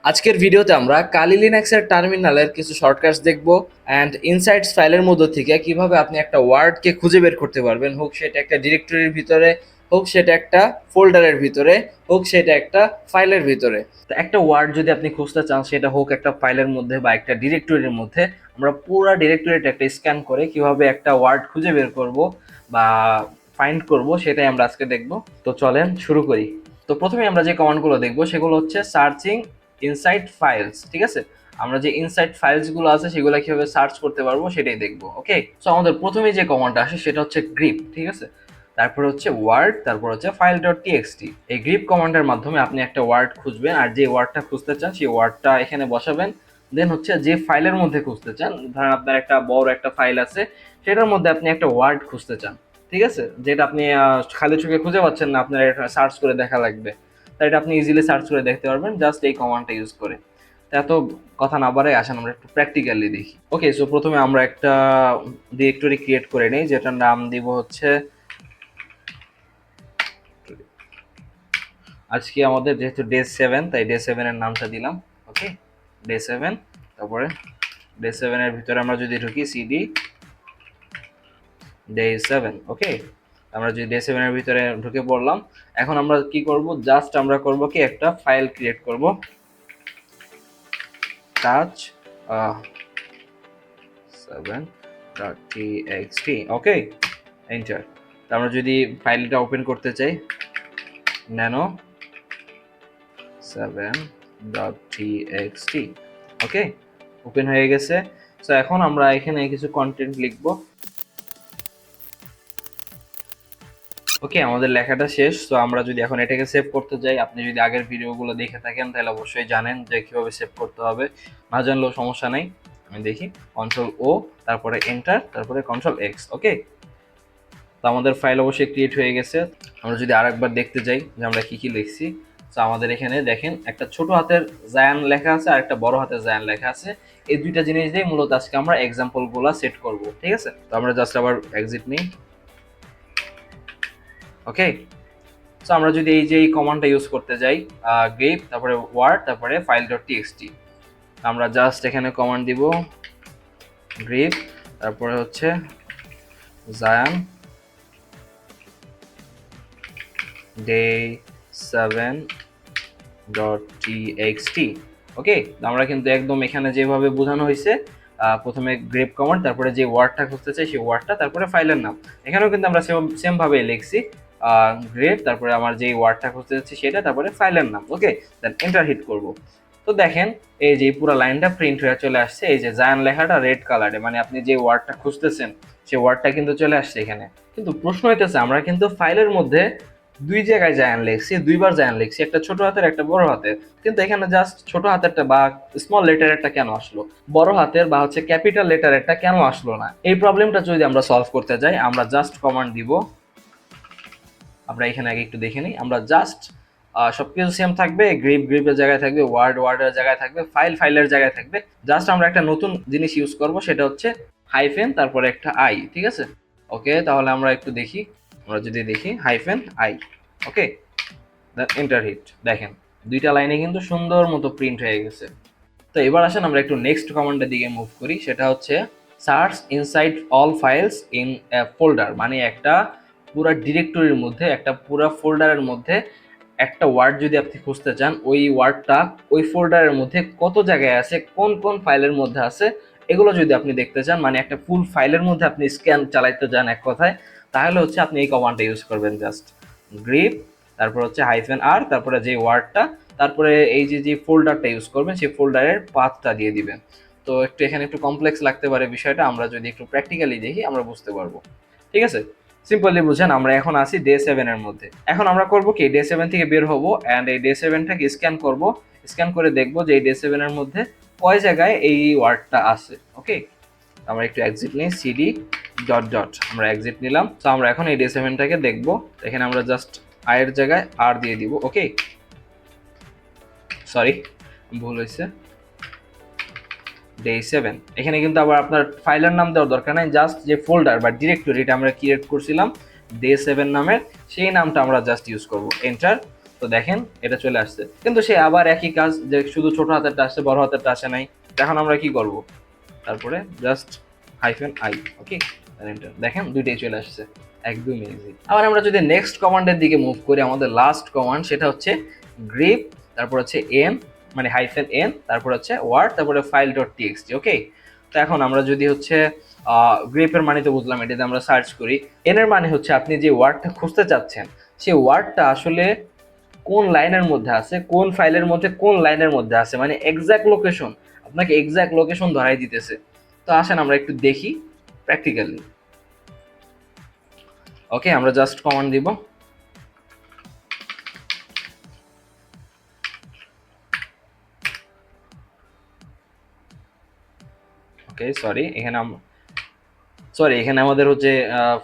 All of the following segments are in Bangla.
আজকের ভিডিওতে আমরা কালি লিনাক্সের টার্মিনালের কিছু শর্টকাটস দেখব অ্যান্ড ইনসাইটস ফাইলের মধ্যে থেকে কিভাবে আপনি একটা ওয়ার্ডকে খুঁজে বের করতে পারবেন, হোক সেটা একটা ডিরেক্টরির ভিতরে, হোক সেটা একটা ফোল্ডারের ভিতরে, হোক সেটা একটা ফাইলের ভিতরে। তো একটা ওয়ার্ড যদি আপনি খুঁজতে চান, সেটা হোক একটা ফাইলের মধ্যে বা একটা ডিরেক্টরির মধ্যে, আমরা পুরো ডিরেক্টরিটা একটা স্ক্যান করে কিভাবে একটা ওয়ার্ড খুঁজে বের করব বা ফাইন্ড করব, সেটাই আমরা আজকে দেখব। তো চলেন শুরু করি। তো প্রথমে আমরা যে কমান্ডগুলো দেখব সেগুলো হচ্ছে সার্চিং ইনসাইড ফাইলস। ঠিক আছে, আমরা যে ইনসাইড ফাইলসগুলো আছে সেগুলো কিভাবে সার্চ করতে পারবো সেটাই দেখবো। ওকে, সো আমাদের প্রথমে যে কমান্ডটা আসে সেটা হচ্ছে গ্রিপ। ঠিক আছে, তারপর হচ্ছে ওয়ার্ড, তারপর হচ্ছে ফাইল ডট টিএক্সটি। এই গ্রিপ কমান্ডের মাধ্যমে আপনি একটা ওয়ার্ড খুঁজবেন, আর যে ওয়ার্ডটা খুঁজতে চান সেই ওয়ার্ডটা এখানে বসাবেন। দেন হচ্ছে যে ফাইলের মধ্যে খুঁজতে চান, ধরেন আপনার একটা বড় একটা ফাইল আছে, সেটার মধ্যে আপনি একটা ওয়ার্ড খুঁজতে চান। ঠিক আছে, যেটা আপনি খালি চোখে খুঁজে পাচ্ছেন না, আপনার এটা সার্চ করে দেখা লাগবে। তাই এটা আপনি ইজিলি সার্চ করে দেখতে পারবেন জাস্ট এই কমান্ডটা ইউজ করে। এত কথা না বাড়াই, আসেন আমরা একটু প্র্যাকটিক্যালি দেখি। ওকে, সো প্রথমে আমরা একটা ডিরেক্টরি ক্রিয়েট করে নিই, যেটার নাম দিব হচ্ছে, আজকে আমাদের যেহেতু ডে 7, তাই ডে 7 এর নামটা দিলাম। ওকে, ডে 7। তারপরে ডে 7 এর ভিতরে আমরা যদি ঢুকি সিডি ডে 7। ওকে, আমরা যদি ডে 7 এর ভিতরে ঢুকে পড়লাম। এখন আমরা কি করব, জাস্ট আমরা করব কি একটা ফাইল ক্রিয়েট করব, টাচ 7.txt। ওকে, এন্টার। আমরা যদি ফাইলটা ওপেন করতে চাই, ন্যানো 7.txt। ওকে, ওপেন হয়ে গেছে। সো এখন আমরা এখানে কিছু কন্টেন্ট লিখব। ওকে, আমাদের লেখাটা শেষ। তো আমরা যদি এখন এটাকে সেভ করতে যাই, আপনি যদি আগের ভিডিওগুলো দেখে থাকেন তাহলে অবশ্যই জানেন যে কিভাবে সেভ করতে হবে। না জানলেও সমস্যা নেই, আমি দেখি Ctrl+O, তারপরে এন্টার, তারপরে Ctrl+X। ওকে, তো আমাদের ফাইল অবশ্যই ক্রিয়েট হয়ে গেছে। আমরা যদি আরেকবার দেখতে যাই যে আমরা কি কি লিখছি, তো আমাদের এখানে দেখেন একটা ছোট হাতের জায়ান লেখা আছে আর একটা বড় হাতের জায়ান লেখা আছে। এই দুইটা জিনিস দিয়ে মূলত আজকে আমরা এক্সাম্পলগুলো সেট করব। ঠিক আছে, তো আমরা জাস্ট আবার এক্সিট নিই। ওকে, সো আমরা যদি এই যে এই কমান্ডটা ইউজ করতে যাই, গ্রিপ, তারপরে ওয়ার্ড, তারপরে ফাইল ডট টিএক্সটি, আমরা জাস্ট এখানে কমান্ড দিব গ্রিপ, তারপরে হচ্ছে জায়ান day7.txt। ওকে, আমরা কিন্তু একদম এখানে যেভাবে বোঝানো হয়েছে, প্রথমে গ্রেপ কমান্ড, তারপরে যে ওয়ার্ডটা খুঁজতে চাই সেই ওয়ার্ডটা, তারপরে ফাইলের নাম, এখানেও কিন্তু আমরা সেম ভাবে লিখছি গ্রেপ, তারপরে আমার যে ওয়ার্ডটা খুঁজতে চাচ্ছি সেটা, তারপরে ফাইলের নাম। ওকে, দেন এন্টার হিট করব। তো দেখেন এই যে পুরো লাইনটা প্রিন্ট হয়ে চলে আসছে, এই যে জায়ান লেখাটা রেড কালারে, মানে আপনি যে ওয়ার্ডটা খুঁজতেছেন সেই ওয়ার্ডটা কিন্তু চলে আসছে এখানে। কিন্তু প্রশ্ন হইতেছে, আমরা কিন্তু ফাইলের মধ্যে দুই জায়গায় জায়ান লিখছি, দুইবার জায়ান লিখছি, একটা ছোট হাতের একটা বড় হাতের, কিন্তু এখানে জাস্ট ছোট হাতেরটা বা স্মল লেটারেরটা কেন আসলো, বড় হাতের বা হচ্ছে ক্যাপিটাল লেটারেরটা কেন আসলো না? এই প্রবলেমটা যদি আমরা সলভ করতে যাই, আমরা জাস্ট কমান্ড দিব। আমরা এখানে আগে একটু দেখে নিই, আমরা জাস্ট সবকিছু সেম থাকবে, গ্রিপের জায়গায় থাকবে, ওয়ার্ডের জায়গায় থাকবে, ফাইলের জায়গায় থাকবে। জাস্ট আমরা একটা নতুন জিনিস ইউজ করব, সেটা হচ্ছে হাইফেন, তারপরে একটা আই। ঠিক আছে, ওকে, তাহলে আমরা একটু দেখি। আমরা যদি দেখি hyphen I, okay, enter hit, দেখেন দুইটা লাইনে কিন্তু সুন্দর মতো প্রিন্ট হয়ে গেছে। তো এবার আসেন আমরা একটু নেক্সট কমান্ডের দিকে মুভ করি, সেটা হচ্ছে search inside all files in a folder. মানে একটা পুরো ডিরেক্টরির মধ্যে, একটা পুরো ফোল্ডারের মধ্যে একটা ওয়ার্ড যদি আপনি খুঁজতে চান, ওই ওয়ার্ডটা ওই ফোল্ডারের মধ্যে কত জায়গায় আছে, কোন কোন ফাইলের মধ্যে আছে, এগুলো যদি আপনি দেখতে চান, মানে একটা ফুল ফাইলের মধ্যে আপনি স্ক্যান চালাইতে যান এক কথায়, তাহলে হচ্ছে আপনি এই কমান্ডটা ইউজ করবেন, জাস্ট গ্রিপ, তারপর হচ্ছে হাইফেন আর, তারপরে যে ওয়ার্ডটা, তারপরে এই যে ফোল্ডারটা ইউজ করবেন সেই ফোল্ডারের পাথটা দিয়ে দিবেন। তো একটু এখানে একটু কমপ্লেক্স লাগতে পারে বিষয়টা, আমরা যদি একটু প্র্যাকটিক্যালি দেখি আমরা বুঝতে পারবো। ঠিক আছে, সিম্পলি বুঝেন, আমরা এখন আছি ডে 7 এর মধ্যে। এখন আমরা করবো কি, ডে 7 থেকে বের হবো অ্যান্ড এই ডে 7টাকে স্ক্যান করব। স্ক্যান করে দেখবো যে এই ডে 7 এর মধ্যে কয় জায়গায় এই ওয়ার্ডটা আছে। ওকে, আমরা একটু এক্সিট নিই, সিডি ডট ডট, আমরা এক্সিট নিলাম। তো আমরা এখন এই ডে 7টাকে দেখবো। এখানে আমরা জাস্ট আয়ের জায়গায় আর দিয়ে দিব। ওকে, সরি ভুল হয়েছে, ডে 7। এখানে কিন্তু আবার আপনার ফাইলের নাম দেওয়ার দরকার নাই, জাস্ট যে ফোল্ডার বা ডিরেক্টরিটা আমরা ক্রিয়েট করছিলাম ডে 7 নামের, সেই নামটা আমরা জাস্ট ইউজ করব। এন্টার, তো দেখেন এটা চলে আসছে, কিন্তু সে আবার একই কাজ, যে শুধু ছোট হাতেরটা আসছে, বড় হাতেরটা আসে নাই। এখন আমরা কি করব, তারপরে জাস্ট -i, ওকে, এন্টার, দেখেন দুইটাই চলে আসছে, একদম ইজি। আবার আমরা যদি নেক্সট কমান্ডের দিকে মুভ করি, আমাদের লাস্ট কমান্ড সেটা হচ্ছে grep, তারপর হচ্ছে n, মানে -n, তারপর হচ্ছে word, তারপরে file.txt, ওকে। তো এখন আমরা যদি হচ্ছে grep এর মানে তো বুঝলাম, এটাতে আমরা সার্চ করি। n এর মানে হচ্ছে আপনি যে ওয়ার্ডটা খুঁজতে চাচ্ছেন সেই ওয়ার্ডটা আসলে কোন লাইনের মধ্যে আছে, কোন ফাইলের মধ্যে, কোন লাইনের মধ্যে আছে, মানে এক্সাক্ট লোকেশন, আপনাকে এক্সাক্ট লোকেশন ধরাই দিতেছে। তো আসেন আমরা একটু দেখি প্র্যাকটিক্যালি। ওকে, আমরা জাস্ট কমান্ড দিব, ওকে সরি, এখানে আমাদের হচ্ছে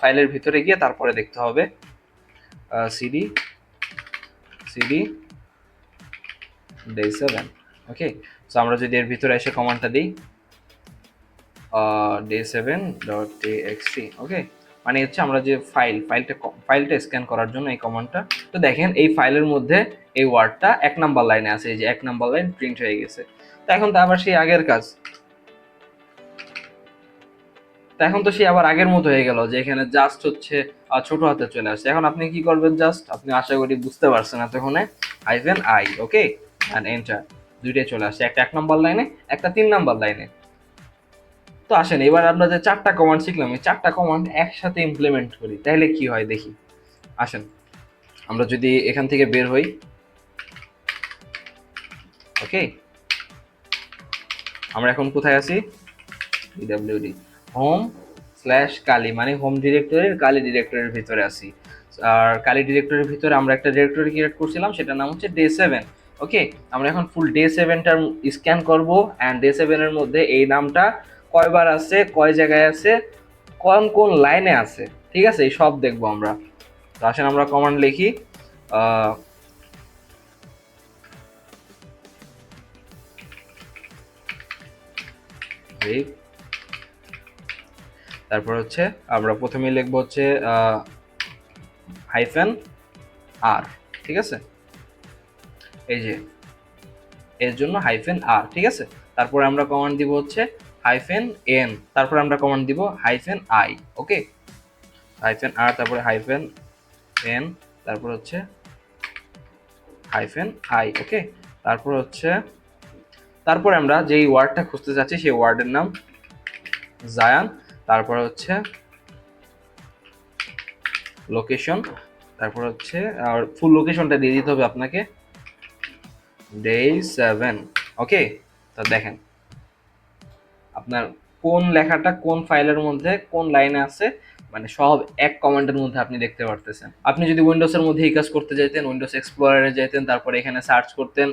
ফাইলের ভিতরে গিয়ে তারপরে দেখতে হবে সিডি day7, ওকে। সো আমরা যদি এর ভিতরে এসে কমান্ডটা দিই day7.txt, ওকে, মানে হচ্ছে আমরা যে ফাইলটা স্ক্যান করার জন্য এই কমান্ডটা। তো দেখেন এই ফাইলের মধ্যে এই ওয়ার্ডটা 1 নাম্বার লাইনে আছে, এই যে 1 নাম্বার লাইন প্রিন্ট হয়ে গেছে। তো এখন তো আবার সেই আগের কাজ, তো এখন তো সে আবার আগের মতো হয়ে গেল, যে এখানে জাস্ট হচ্ছে ছোট হাতে চলে আসছে। এখন আপনি কি করবেন, জাস্ট আপনি আশা করি বুঝতে পারছেন এতক্ষণে, -i, ওকে, এন্ড এন্টার, দুইটাই চলে আসছে, একটা 1 নাম্বার লাইনে, একটা 3 নাম্বার লাইনে। তো আসেন এবার আমরা যে 4টা কমান্ড শিখলাম, এই 4টা কমান্ড একসাথে ইমপ্লিমেন্ট করি, তাহলে কি হয় দেখি। আসেন আমরা যদি এখান থেকে বের হই, ওকে, আমরা এখন কোথায় আছি, pwd home/kali, মানে হোম ডিরেক্টরির কালি ডিরেক্টরির ভিতরে আছি। আর কালি ডিরেক্টরির ভিতরে আমরা একটা ডিরেক্টরি ক্রিয়েট করছিলাম, সেটার নাম হচ্ছে day7, ওকে। আমরা এখন ফুল day7টার স্ক্যান করব, অ্যান্ড day7 এর মধ্যে এই নামটা কয়বার আছে, কয় জায়গায় আছে, কোন কোন লাইনে আছে, ঠিক আছে, এই সব দেখবো আমরা। তো আসেন আমরা কমান্ড লিখি, তারপর হচ্ছে আমরা প্রথমেই লিখবো হচ্ছে -r, ঠিক আছে, এই যে এর জন্য -r, ঠিক আছে। তারপরে আমরা কমান্ড দিব হচ্ছে -n, তারপরে আমরা কমান্ড দিব -i, ওকে, -r, তারপরে -n, তারপর হচ্ছে -i, ওকে। তারপর হচ্ছে তারপরে আমরা যেই ওয়ার্ডটা খুঁজতে যাচ্ছি সেই ওয়ার্ডের নাম জায়ান, তারপর হচ্ছে লোকেশন, তারপর হচ্ছে আর ফুল লোকেশনটা দিয়ে দিতে হবে আপনাকে, day7, ওকে। তো দেখেন আপনার কোন লেখাটা কোন ফাইলের মধ্যে কোন লাইনে আছে, মানে সব এক কমান্ডের মধ্যে আপনি দেখতে পারতেছেন। আপনি যদি উইন্ডোজের মধ্যে এই কাজ করতে চাইতেন, উইন্ডোজ এক্সপ্লোরারে যেতেন, তারপরে এখানে সার্চ করতেন,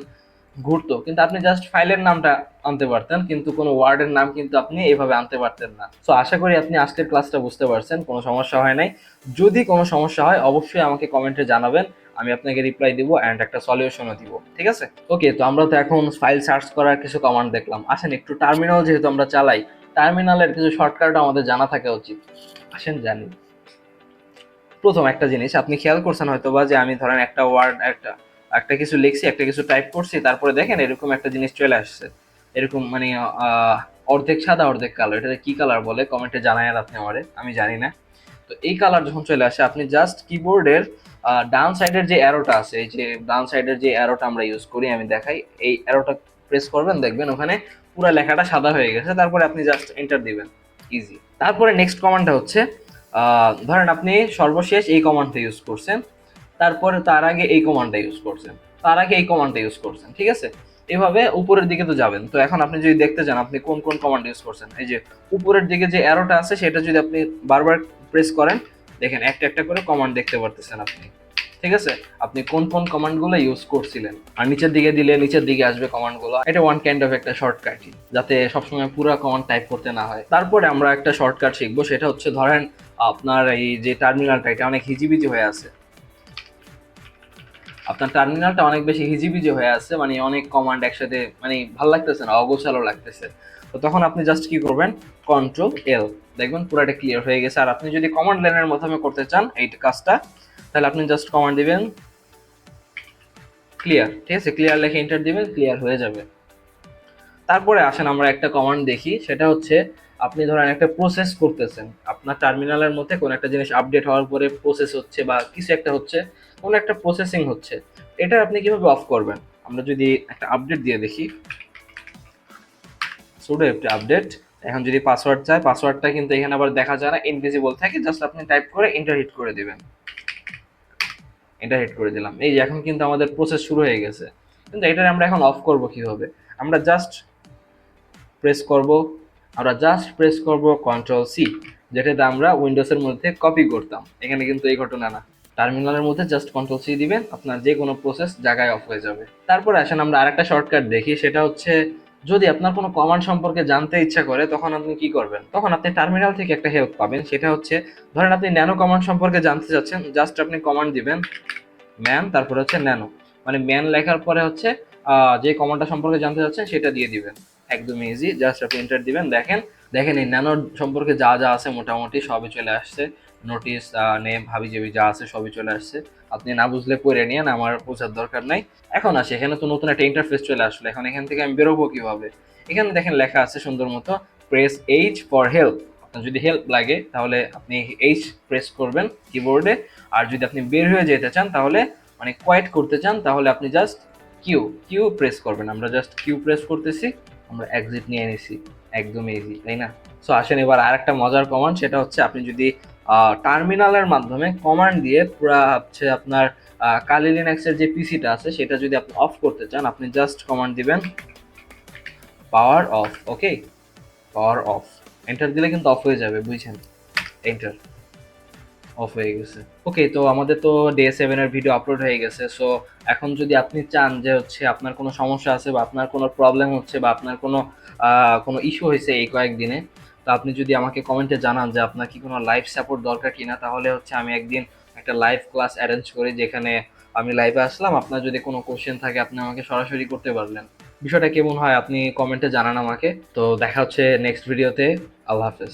ঘুরতো, কিন্তু আপনি জাস্ট ফাইলের নামটা আনতে পারতেন, কিন্তু কোনো ওয়ার্ডের নাম কিন্তু আপনি এভাবে আনতে পারতেন না। সো আশা করি আপনি আজকের ক্লাসটা বুঝতে পারছেন, কোনো সমস্যা হয় নাই। যদি কোনো সমস্যা হয় অবশ্যই আমাকে কমেন্টে জানাবেন, আমি আপনাকে রিপ্লাই দিব অ্যান্ড একটা সলিউশনও দিব, ঠিক আছে। ওকে, তো আমরা তো এখন ফাইল সার্চ করার কিছু কমান্ড দেখলাম, আসেন একটু টার্মিনাল যেহেতু আমরা চালাই, টার্মিনালের কিছু শর্টকাট আমাদের জানা থাকা উচিত। আসেন জানি। প্রথম একটা জিনিস আপনি খেয়াল করছেন হয়তো বা, যে আমি ধরেন একটা ওয়ার্ড একটা কিছু লিখছি, একটা কিছু টাইপ করছি, তারপরে দেখেন এরকম একটা জিনিস চলে আসছে, এরকম মানে অর্ধেক সাদা অর্ধেক কালো, এটা কি কালার বলে কমেন্টে জানায়েন আপনি আমারে, আমি জানি না। তো এই কালার যখন চলে আসে, আপনি জাস্ট কিবোর্ডের ডান সাইডের যে অ্যারোটা আছে, এই যে ডান সাইডের যে অ্যারোটা আমরা ইউজ করি, আমি দেখাই, এই অ্যারোটা প্রেস করবেন, দেখবেন ওখানে পুরো লেখাটা সাদা হয়ে গেছে, তারপরে আপনি জাস্ট এন্টার দিবেন, ইজি। তারপরে নেক্সট কমান্ডটা হচ্ছে ধরেন আপনি সর্বশেষ এই কমান্ডটা ইউজ করছেন, তারপরে তার আগে এই কমান্ডটা ইউজ করছেন, তার আগে এই কমান্ডটা ইউজ করছেন, ঠিক আছে, এভাবে উপরের দিকে তো যাবেন। তো এখন আপনি যদি দেখতে চান আপনি কোন কোন কমান্ড ইউজ করছেন, এই যে উপরের দিকে যে অ্যারোটা আছে সেটা যদি আপনি বারবার প্রেস করেন, দেখেন একটা একটা করে কমান্ড দেখতে পারতেছেন আপনি, ঠিক আছে, আপনি কোন কোন কমান্ডগুলো ইউজ করছিলেন। আর নিচের দিকে দিলে নিচের দিকে আসবে কমান্ডগুলো, এটা ওয়ান কাইন্ড অফ একটা শর্টকাটই, যাতে সবসময় পুরো কমান্ড টাইপ করতে না হয়। তারপরে আমরা একটা শর্টকাট শিখবো, সেটা হচ্ছে ধরেন আপনার এই যে টার্মিনালটা, এটা অনেক হিজিবিজি হয়ে আছে, আপনার টার্মিনালটা অনেক বেশি হিজিবিজি হয়ে আছে, মানে অনেক কমান্ড একসাথে, মানে ভালো লাগতেছে না, অগোছালো লাগতেছে। তো তখন আপনি জাস্ট কি করবেন, Ctrl+L, দেখবেন পুরোটা ক্লিয়ার হয়ে গেছে। আর আপনি যদি কমান্ড লাইনের মাধ্যমে করতে চান এই কাজটা, তাহলে আপনি জাস্ট কমান্ড দিবেন ক্লিয়ার, ঠিক আছে, ক্লিয়ার লিখে এন্টার দিবেন, ক্লিয়ার হয়ে যাবে। তারপরে আসেন আমরা একটা কমান্ড দেখি, সেটা হচ্ছে আপনি ধরেন একটা প্রসেস করতেছেন, আপনার টার্মিনালের মধ্যে কোনো একটা জিনিস আপডেট হওয়ার পরে প্রসেস হচ্ছে বা কিছু একটা হচ্ছে, কোনো একটা প্রসেসিং হচ্ছে, এটা আপনি কিভাবে অফ করবেন? আমরা যদি একটা আপডেট দিয়ে দেখি, সুডো একটা আপডেট, এখন যদি পাসওয়ার্ড চায়, পাসওয়ার্ডটা কিন্তু এখানে আবার দেখা যায় না, ইনভিজিবল থাকে, জাস্ট আপনি টাইপ করে এন্টার হিট করে দিবেন। এন্টার হিট করে দিলাম, এই যে এখন কিন্তু আমাদের প্রসেস শুরু হয়ে গেছে। কিন্তু এটা আমরা এখন অফ করব কিভাবে? আমরা জাস্ট প্রেস করব, কন্ট্রোল সি, যেটাতে আমরা উইন্ডোজের মধ্যে কপি করতাম, এখানে কিন্তু এই ঘটনা না। টার্মিনালের মধ্যে জাস্ট কন্ট্রোল সি দিবেন, আপনার যে কোনো প্রসেস জায়গায় অফ হয়ে যাবে। তারপরে আসেন আমরা আরেকটা শর্টকাট দেখি, সেটা হচ্ছে যদি আপনার কোনো কমান্ড সম্পর্কে জানতে ইচ্ছা করে তখন আপনি কি করবেন? তখন আপনি টার্মিনাল থেকে একটা হেল্প পাবেন, সেটা হচ্ছে ধরেন আপনি ন্যানো কমান্ড সম্পর্কে জানতে চাচ্ছেন, জাস্ট আপনি কমান্ড দিবেন ম্যান, তারপরে হচ্ছে ন্যানো, মানে ম্যান লেখার পরে হচ্ছে যে কমান্ডটা সম্পর্কে জানতে চাচ্ছেন সেটা দিয়ে দিবেন, একদম ইজি, জাস্ট আপনি এন্টার দিবেন। দেখেন দেখেন এই ন্যানোর সম্পর্কে যা যা আছে মোটামুটি সবই চলে আসছে, নোটিস, নেম, হাবিজাবি যা আছে সবই চলে আসছে। আপনি না বুঝলে পড়ে নিন, আমার বোঝার দরকার নাই। এখন আসে এখানে তো নতুন একটা ইন্টারফেস চলে আসলো, এখন এখান থেকে আমি বেরোবো কিভাবে? এখানে দেখেন লেখা আছে সুন্দর মতো, প্রেস এইচ ফর হেল্প। আপনার যদি হেল্প লাগে তাহলে আপনি এইচ প্রেস করবেন কিবোর্ডে, আর যদি আপনি বের হয়ে যেতে চান তাহলে, মানে কোয়াইট করতে চান, তাহলে আপনি জাস্ট কিউ কিউ প্রেস করবেন। আমরা জাস্ট কিউ প্রেস করতেছি, আমরা এক্সিট নিয়ে নিছি, একদম ইজি, তাই না? সো আসেন এবার আর একটা মজার কমান্ড, সেটা হচ্ছে আপনি যদি টার্মিনালের মাধ্যমে কমান্ড দিয়ে পুরা হচ্ছে আপনার কালি লিনাক্সের যে পিসিটা আছে সেটা যদি আপনি অফ করতে চান, আপনি জাস্ট কমান্ড দিবেন power of. Okay, power of, enter দিলে কিন্তু অফ হয়ে যাবে, বুঝছেন? এন্টার, অফ হয়ে গেছে। ওকে, তো আমাদের তো ডে 7 এর ভিডিও আপলোড হয়ে গেছে। সো এখন যদি আপনি চান যে হচ্ছে আপনার কোনো সমস্যা আছে বা আপনার কোনো প্রবলেম হচ্ছে বা আপনার কোনো কোনো ইস্যু হয়েছে এই কয়েকদিনে, তো আপনি যদি আমাকে কমেন্টে জানান যে আপনার কি কোনো লাইভ সাপোর্ট দরকার কিনা, তাহলে হচ্ছে আমি একদিন একটা লাইভ ক্লাস অ্যারেঞ্জ করি, যেখানে আমি লাইভে আসলাম, আপনার যদি কোনো কোশ্চেন থাকে আপনি আমাকে সরাসরি করতে পারলেন। বিষয়টা কেমন হয় আপনি কমেন্টে জানান আমাকে। তো দেখা হচ্ছে নেক্সট ভিডিওতে। আল্লাহ হাফেজ।